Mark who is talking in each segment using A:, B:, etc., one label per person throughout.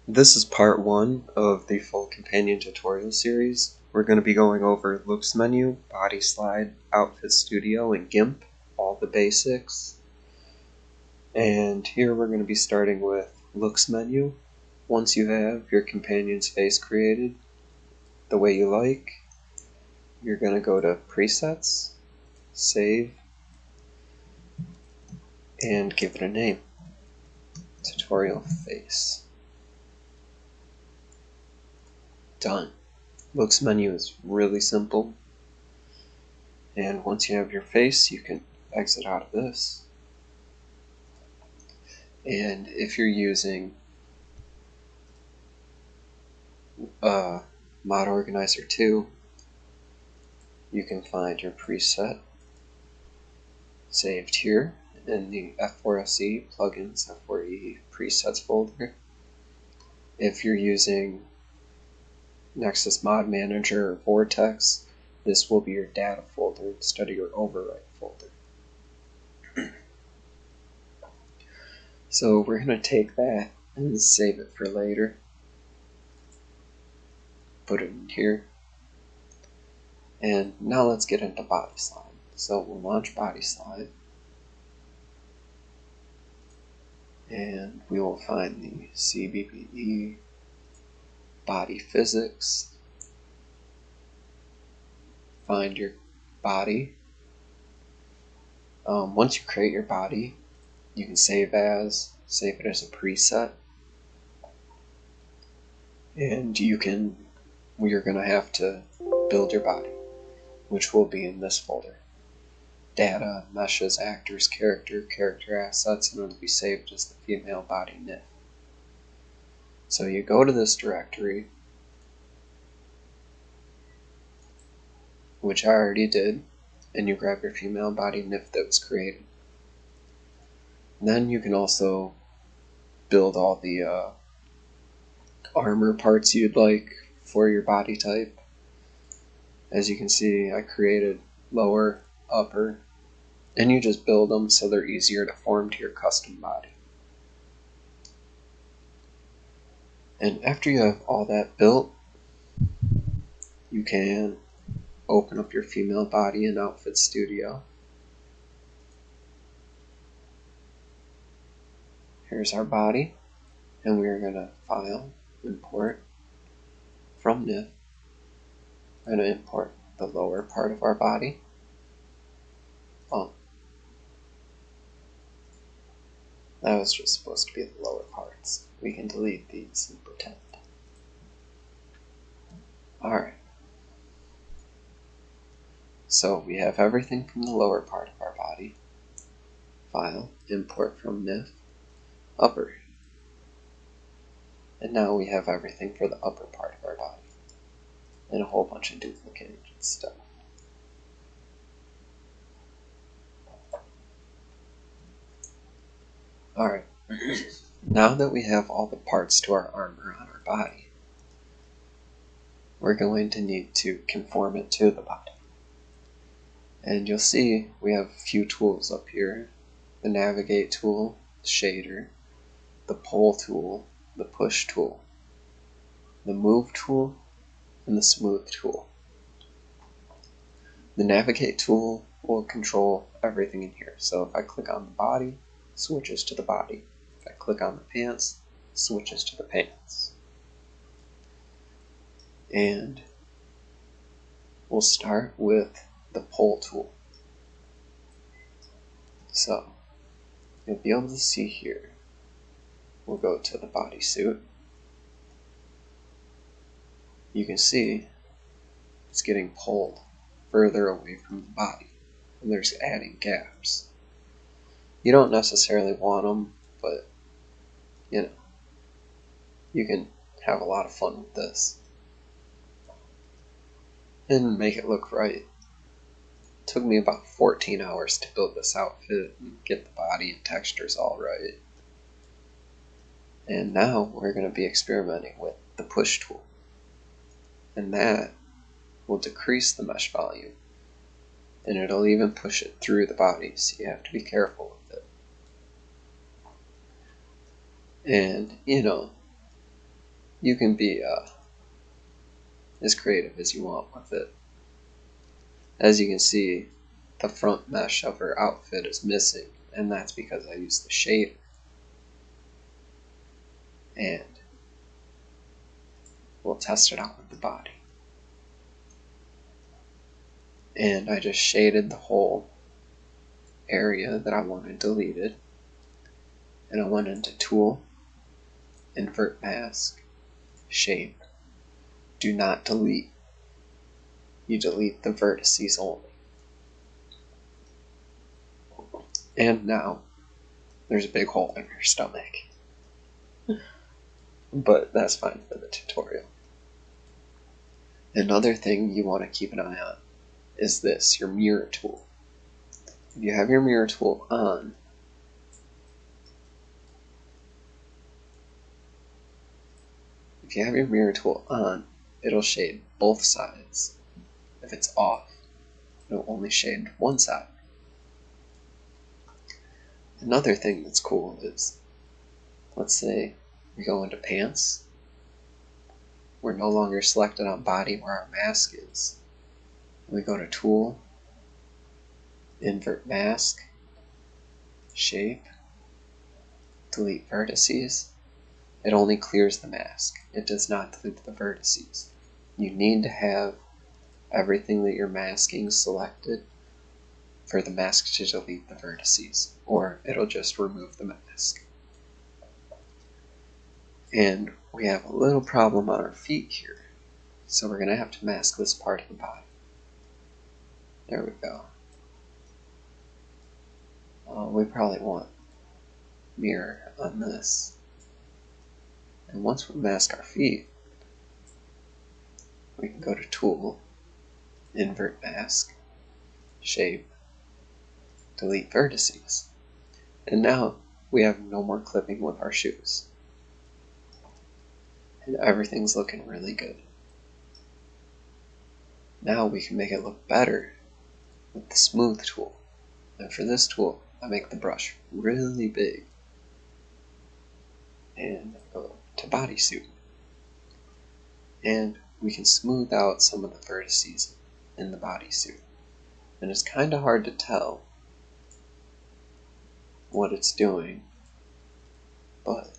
A: This is part 1 of the full companion tutorial series. We're going to be going over LooksMenu, BodySlide, Outfit Studio, and Gimp, all the basics. And here we're going to be starting with LooksMenu. Once you have your companion's face created the way you like, you're going to go to Presets, Save, and give it a name. Tutorial Face. Done. LooksMenu is really simple, and once you have your face, you can exit out of this. And if you're using Mod Organizer 2, you can find your preset saved here in the F4SE plugins F4E presets folder. If you're using Nexus Mod Manager or Vortex, this will be your data folder instead of your override folder. So we're going to take that and save it for later. Put it in here. And now let's get into BodySlide. So we'll launch BodySlide. And we will find the CBPE body physics. Find your body. Once you create your body, you can save it as a preset. And you're going to have to build your body, which will be in this folder. Data, meshes, actors, character assets, and it'll be saved as the female body NIF. So you go to this directory, which I already did, and you grab your female body NIF that was created. And then you can also build all the armor parts you'd like for your body type. As you can see, I created lower, upper, and you just build them so they're easier to form to your custom body. And after you have all that built, you can open up your female body in Outfit Studio. Here's our body, and we're going to File, Import from NIF. We're going to import the lower part of our body. That was just supposed to be the lower parts. We can delete these and pretend. Alright. So we have everything from the lower part of our body. File, Import from NIF, Upper. And now we have everything for the upper part of our body. And a whole bunch of duplicated stuff. Alright. Now that we have all the parts to our armor on our body, we're going to need to conform it to the body. And you'll see we have a few tools up here. The Navigate tool, the Shader, the Pull tool, the Push tool, the Move tool, and the Smooth tool. The Navigate tool will control everything in here. So if I click on the body, it switches to the body. If I click on the pants, it switches to the pants. And we'll start with the Pull tool. So you'll be able to see here, we'll go to the bodysuit. You can see it's getting pulled further away from the body, and there's adding gaps. You don't necessarily want them, but you can have a lot of fun with this and make it look right. It took me about 14 hours to build this outfit and get the body and textures all right. And now we're going to be experimenting with the Push tool. And that will decrease the mesh volume. And it'll even push it through the body, so you have to be careful with it. And, you can be as creative as you want with it. As you can see, the front mesh of her outfit is missing, and that's because I used the shader. And we'll test it out with the body. And I just shaded the whole area that I wanted deleted. And I went into Tool, Invert Mask, Shape. Do not delete. You delete the vertices only. And now, there's a big hole in your stomach. But that's fine for the tutorial. Another thing you want to keep an eye on is this, your mirror tool. If you have your mirror tool on, it'll shade both sides. If it's off, it'll only shade one side. Another thing that's cool is, let's say we go into pants. We're no longer selected on body where our mask is. We go to Tool, Invert Mask, Shape, Delete Vertices. It only clears the mask. It does not delete the vertices. You need to have everything that you're masking selected for the mask to delete the vertices, or it'll just remove the mask. And we have a little problem on our feet here, so we're going to have to mask this part of the body. There we go. We probably want mirror on this. And once we mask our feet, we can go to Tool, Invert Mask, Shape, Delete Vertices. And now we have no more clipping with our shoes. And everything's looking really good. Now we can make it look better with the Smooth tool. And for this tool, I make the brush really big. And go to Bodysuit. And we can smooth out some of the vertices in the bodysuit. And it's kind of hard to tell what it's doing, but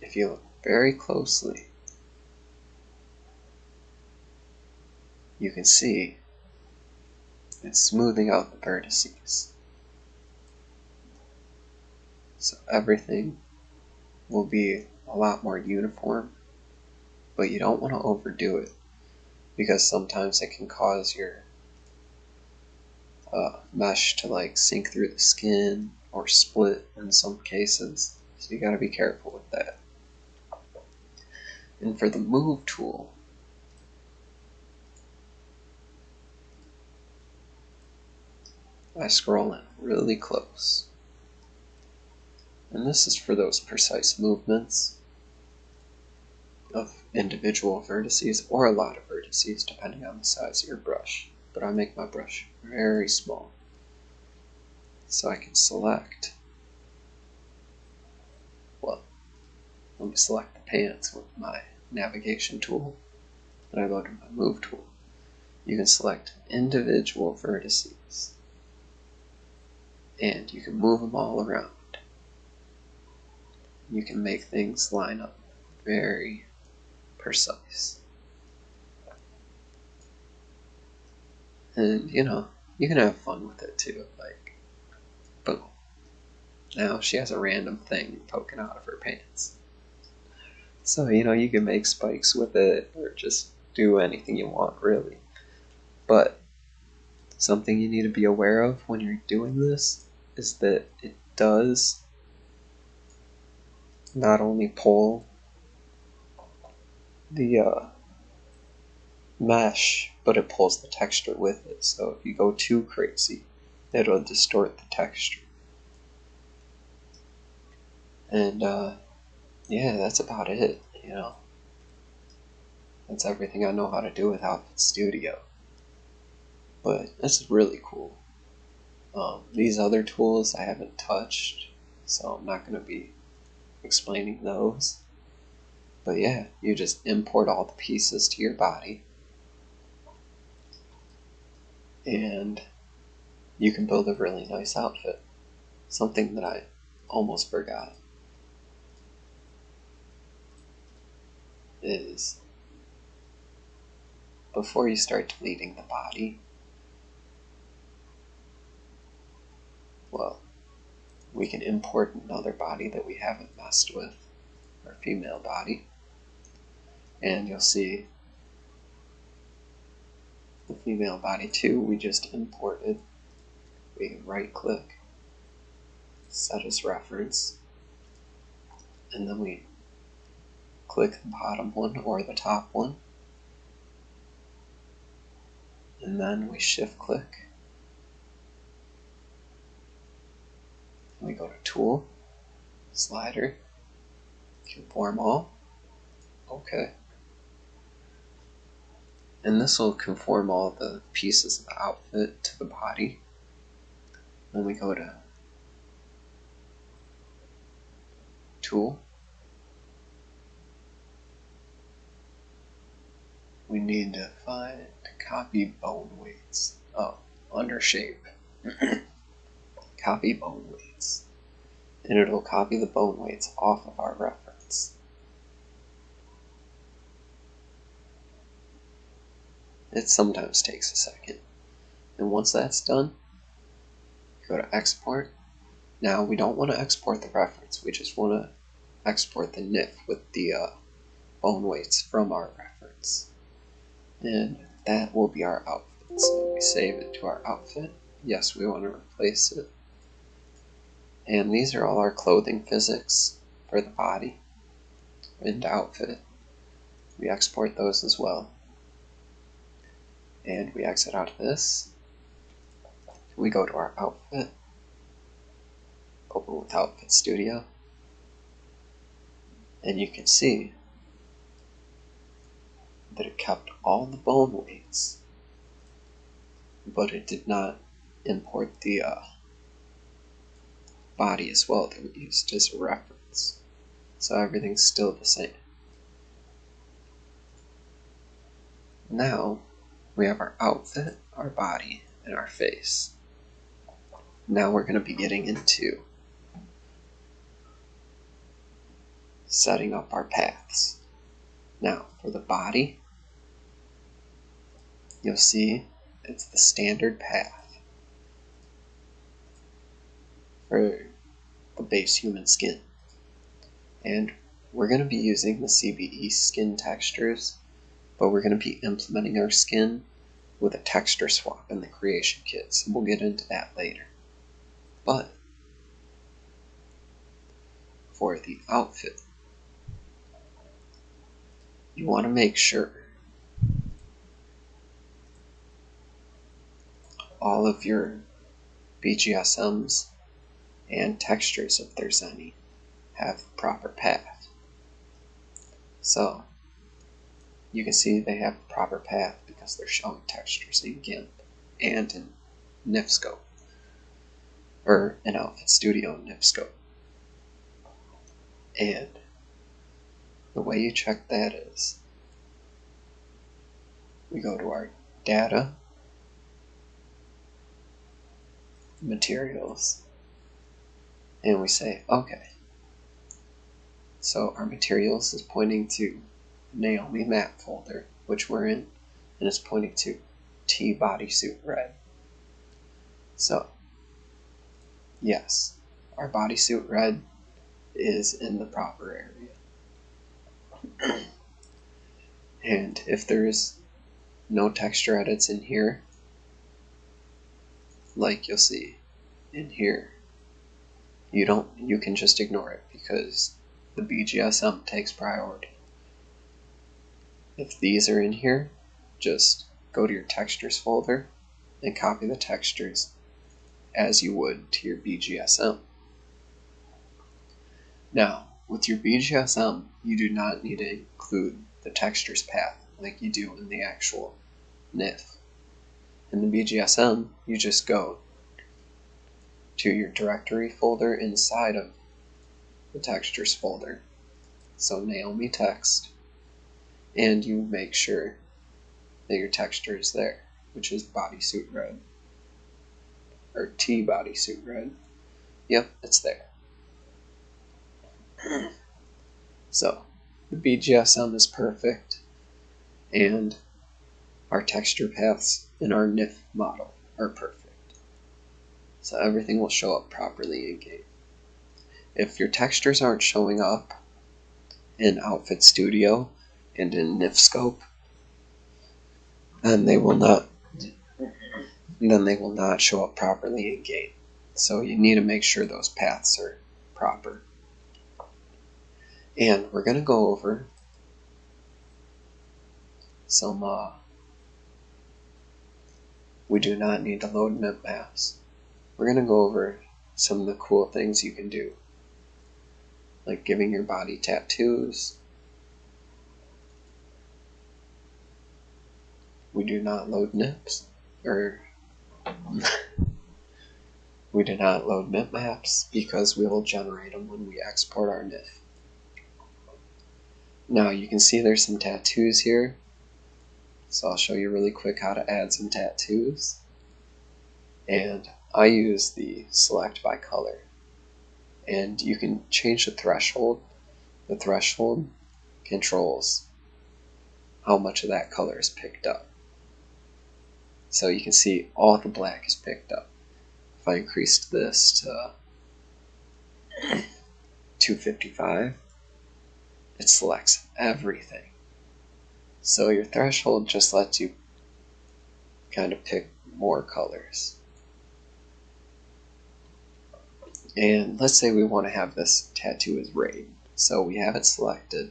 A: if you look very closely, you can see it's smoothing out the vertices. So everything will be a lot more uniform, but you don't want to overdo it, because sometimes it can cause your mesh to like sink through the skin or split in some cases, so you got to be careful with that. And for the Move tool, I scroll in really close, and this is for those precise movements of individual vertices or a lot of vertices depending on the size of your brush. But I make my brush very small so I can select, well, let me select the pants with my navigation tool, and I go to my Move tool. You can select individual vertices and you can move them all around. You can make things line up very precise. And you know, you can have fun with it too, like, boom. Now she has a random thing poking out of her pants. So, you know, you can make spikes with it or just do anything you want, really. But something you need to be aware of when you're doing this is that it does not only pull the mesh, but it pulls the texture with it. So if you go too crazy, it'll distort the texture. And yeah, that's about it, you know. That's everything I know how to do with Outfit Studio. But this is really cool. These other tools I haven't touched, so I'm not going to be explaining those. But yeah, you just import all the pieces to your body, and you can build a really nice outfit. Something that I almost forgot is, before you start deleting the body, well, we can import another body that we haven't messed with, our female body, and you'll see the female body too we just imported. We can right click, set as reference, and then we click the bottom one or the top one, and then we shift click. We go to Tool, Slider, Conform All, OK. And this will conform all the pieces of the outfit to the body. Then we go to Tool. We need to find copy bone weights. Oh, under shape. Copy bone weights. And it'll copy the bone weights off of our reference. It sometimes takes a second. And once that's done, go to Export. Now we don't want to export the reference, we just want to export the NIF with the bone weights from our reference. And that will be our outfit. So we save it to our outfit. Yes, we want to replace it. And these are all our clothing physics for the body and outfit. We export those as well. And we exit out of this. We go to our outfit. Open with Outfit Studio. And you can see that it kept all the bone weights, but it did not import the body as well that we used as a reference. So everything's still the same. Now we have our outfit, our body, and our face. Now we're going to be getting into setting up our paths. Now for the body, you'll see it's the standard path for the base human skin. And we're going to be using the CBE skin textures, but we're going to be implementing our skin with a texture swap in the creation kit, so we'll get into that later. But for the outfit, you want to make sure all of your BGSMs and textures, if there's any, have the proper path. So you can see they have the proper path because they're showing textures in Gimp and in NifScope, or in Outfit Studio in NifScope. And the way you check that is, we go to our Data, Materials, and we say, OK. So our materials is pointing to Naomi map folder, which we're in, and it's pointing to T bodysuit red. So yes, our bodysuit red is in the proper area. And if there's no texture edits in here, like you'll see in here, you can just ignore it because the BGSM takes priority. If these are in here, just go to your textures folder and copy the textures as you would to your BGSM. Now, with your BGSM, you do not need to include the textures path like you do in the actual NIF. In the BGSM, you just go to your directory folder inside of the textures folder, so Naomi text, and you make sure that your texture is there, which is bodysuit red, or T bodysuit red. Yep, it's there. So the BGSM is perfect, and our texture paths in our NIF model are perfect. So everything will show up properly in game. If your textures aren't showing up in Outfit Studio and in NIF Scope, then they will not show up properly in game. So you need to make sure those paths are proper. And we're going to go over some, we do not need to load MIP maps. We're going to go over some of the cool things you can do, like giving your body tattoos. We do not load NIPs, or we do not load MIP maps because we will generate them when we export our NIF. Now you can see there's some tattoos here, so I'll show you really quick how to add some tattoos. And I use the select by color, and you can change the threshold. The threshold controls how much of that color is picked up. So you can see all the black is picked up. If I increased this to 255, it selects everything. So your threshold just lets you kind of pick more colors. And let's say we want to have this tattoo as raid. So we have it selected,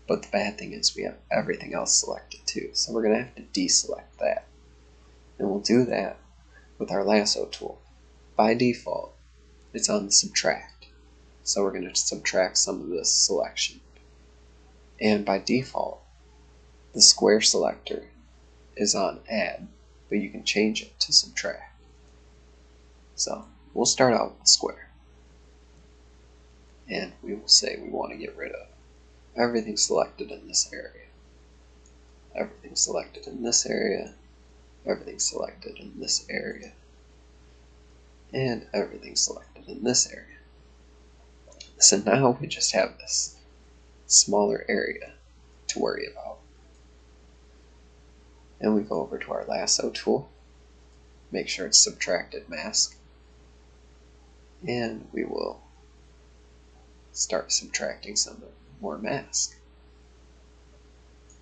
A: but the bad thing is we have everything else selected too. So we're going to have to deselect that. And we'll do that with our lasso tool. By default, it's on the subtract. So we're going to subtract some of this selection. And by default, the square selector is on add, but you can change it to subtract. So we'll start out with square. And we will say we want to get rid of everything selected in this area. Everything selected in this area. Everything selected in this area. And everything selected in this area. So now we just have this smaller area to worry about. And we go over to our lasso tool, make sure it's subtracted mask, and we will start subtracting some more mask.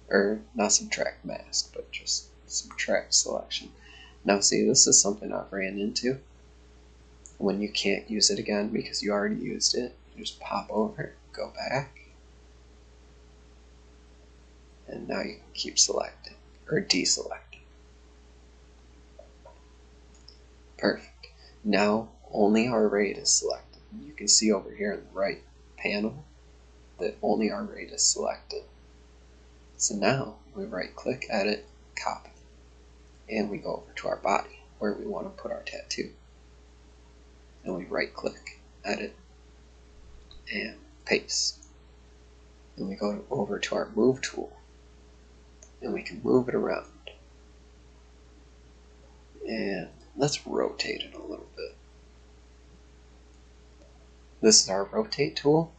A: Or not subtract mask, but just subtract selection. Now see, this is something I've ran into. When you can't use it again because you already used it, you just pop over, go back, and now you can keep selecting, or deselecting. Perfect. Now only our rate is selected. You can see over here in the right panel that only our rate is selected. So now we right click, edit, copy, and we go over to our body where we want to put our tattoo. And we right click, edit, and paste. And we go over to our move tool, and we can move it around. And let's rotate it a little bit. This is our rotate tool,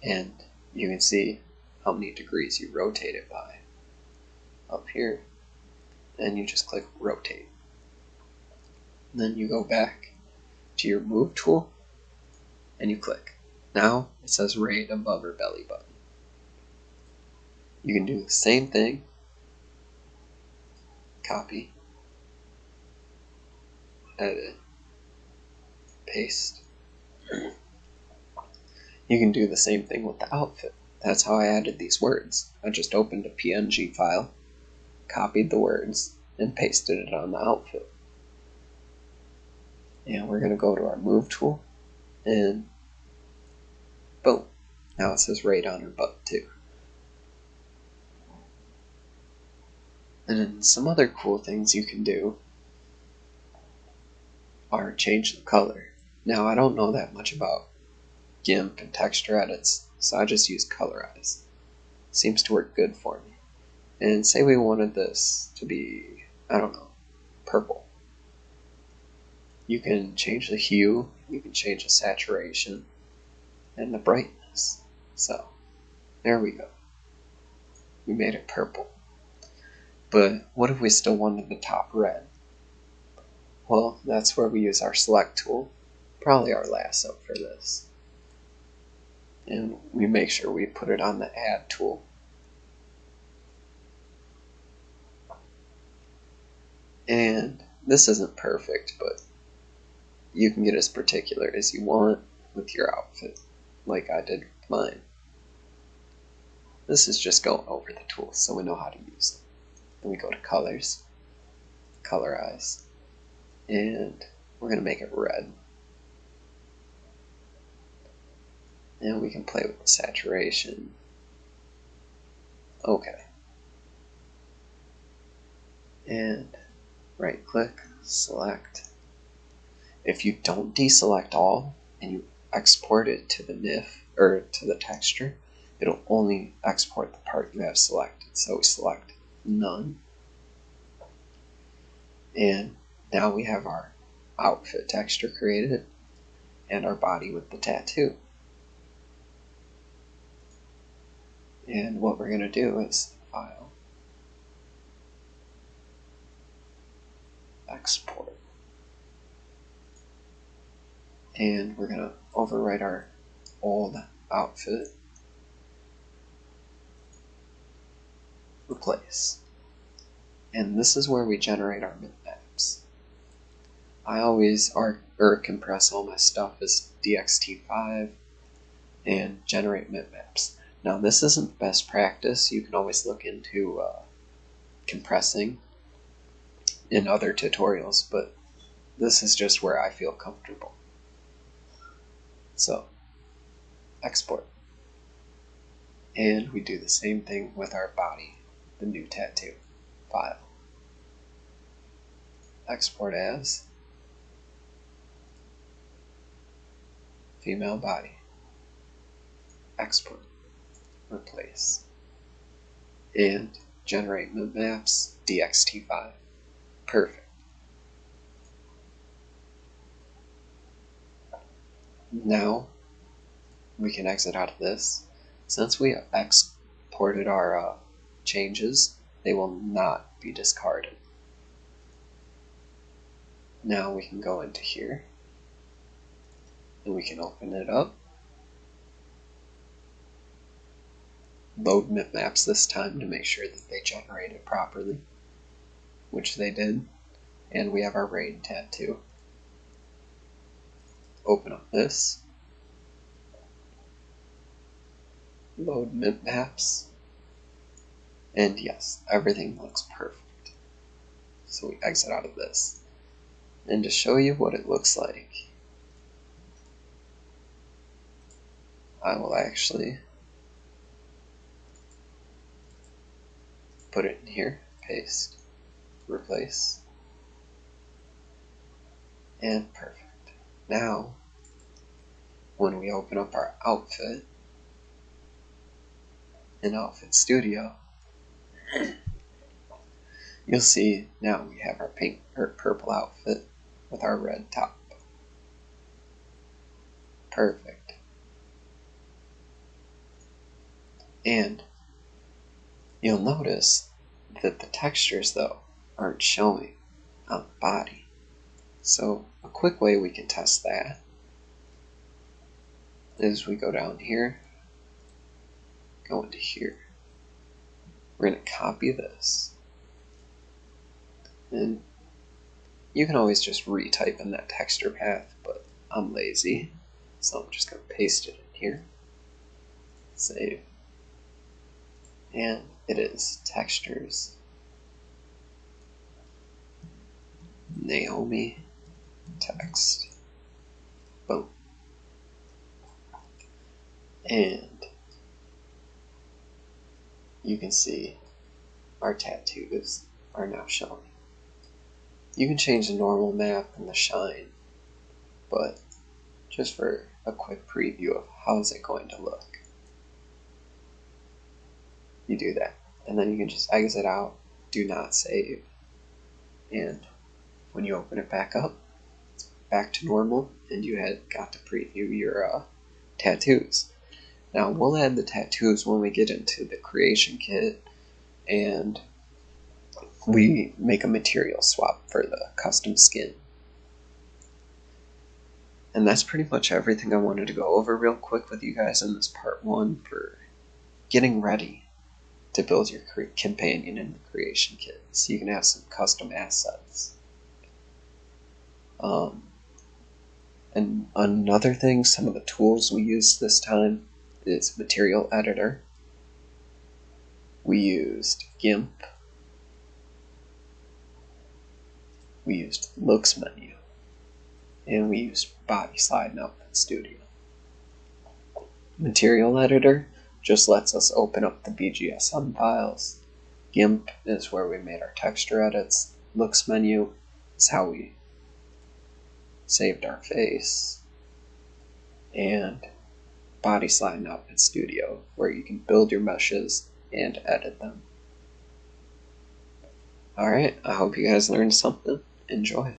A: and you can see how many degrees you rotate it by up here, and you just click rotate. And then you go back to your move tool and you click. Now it says rate above her belly button. You can do the same thing, copy, edit, paste. You can do the same thing with the outfit. That's how I added these words. I just opened a PNG file, copied the words, and pasted it on the outfit. And we're going to go to our move tool, and boom. Now it says rate on her butt too. And then some other cool things you can do are change the color. Now I don't know that much about Gimp and texture edits, so I just use colorize. Seems to work good for me. And say we wanted this to be, I don't know, purple. You can change the hue, you can change the saturation, and the brightness. So, there we go. We made it purple. But what if we still wanted the top red? Well, that's where we use our select tool, probably our lasso for this. And we make sure we put it on the add tool. And this isn't perfect, but you can get as particular as you want with your outfit, like I did with mine. This is just going over the tools so we know how to use them. Then we go to colors, colorize, and we're going to make it red. And we can play with the saturation. Okay. And right click, select. If you don't deselect all and you export it to the NIF or to the texture, it'll only export the part you have selected. So we select none. And now we have our outfit texture created and our body with the tattoo. And what we're going to do is File, Export. And we're going to overwrite our old outfit, replace. And this is where we generate our bitmaps. I always compress all my stuff as DXT5 and generate bitmaps. Now this isn't best practice. You can always look into compressing in other tutorials, but this is just where I feel comfortable. So, export. And we do the same thing with our body, the new tattoo. File. Export as female body. Export. Replace. And generate bitmaps, DXT5. Perfect. Now we can exit out of this. Since we exported our changes, they will not be discarded. Now we can go into here and we can open it up. Load bitmaps this time to make sure that they generate it properly, which they did. And we have our rain tattoo. Open up this. Load bitmaps. And yes, everything looks perfect. So we exit out of this. And to show you what it looks like, I will actually put it in here, paste, replace, and perfect. Now, when we open up our outfit in Outfit Studio, you'll see now we have our pink or purple outfit with our red top. Perfect. And you'll notice that the textures, though, aren't showing on the body. So a quick way we can test that is we go down here, go into here. We're going to copy this. And you can always just retype in that texture path, but I'm lazy, so I'm just going to paste it in here. Save. And it is textures. Naomi text. Boom. And you can see our tattoos are now showing. You can change the normal map and the shine, but just for a quick preview of how is it going to look. you do that. And then you can just exit out, do not save. And when you open it back up, it's back to normal, and you had got to preview your tattoos. Now, we'll add the tattoos when we get into the creation kit, and we make a material swap for the custom skin. And that's pretty much everything I wanted to go over real quick with you guys in this part 1 for getting ready to build your companion in the creation kit, so you can have some custom assets. And another thing, some of the tools we used this time is Material Editor. We used Gimp. We used LooksMenu. And we used BodySlide and Outfit Studio. Material Editor just lets us open up the BGSM files. Gimp is where we made our texture edits. LooksMenu is how we saved our face. And BodySlide and Outfit Studio, where you can build your meshes and edit them. Alright, I hope you guys learned something. Enjoy.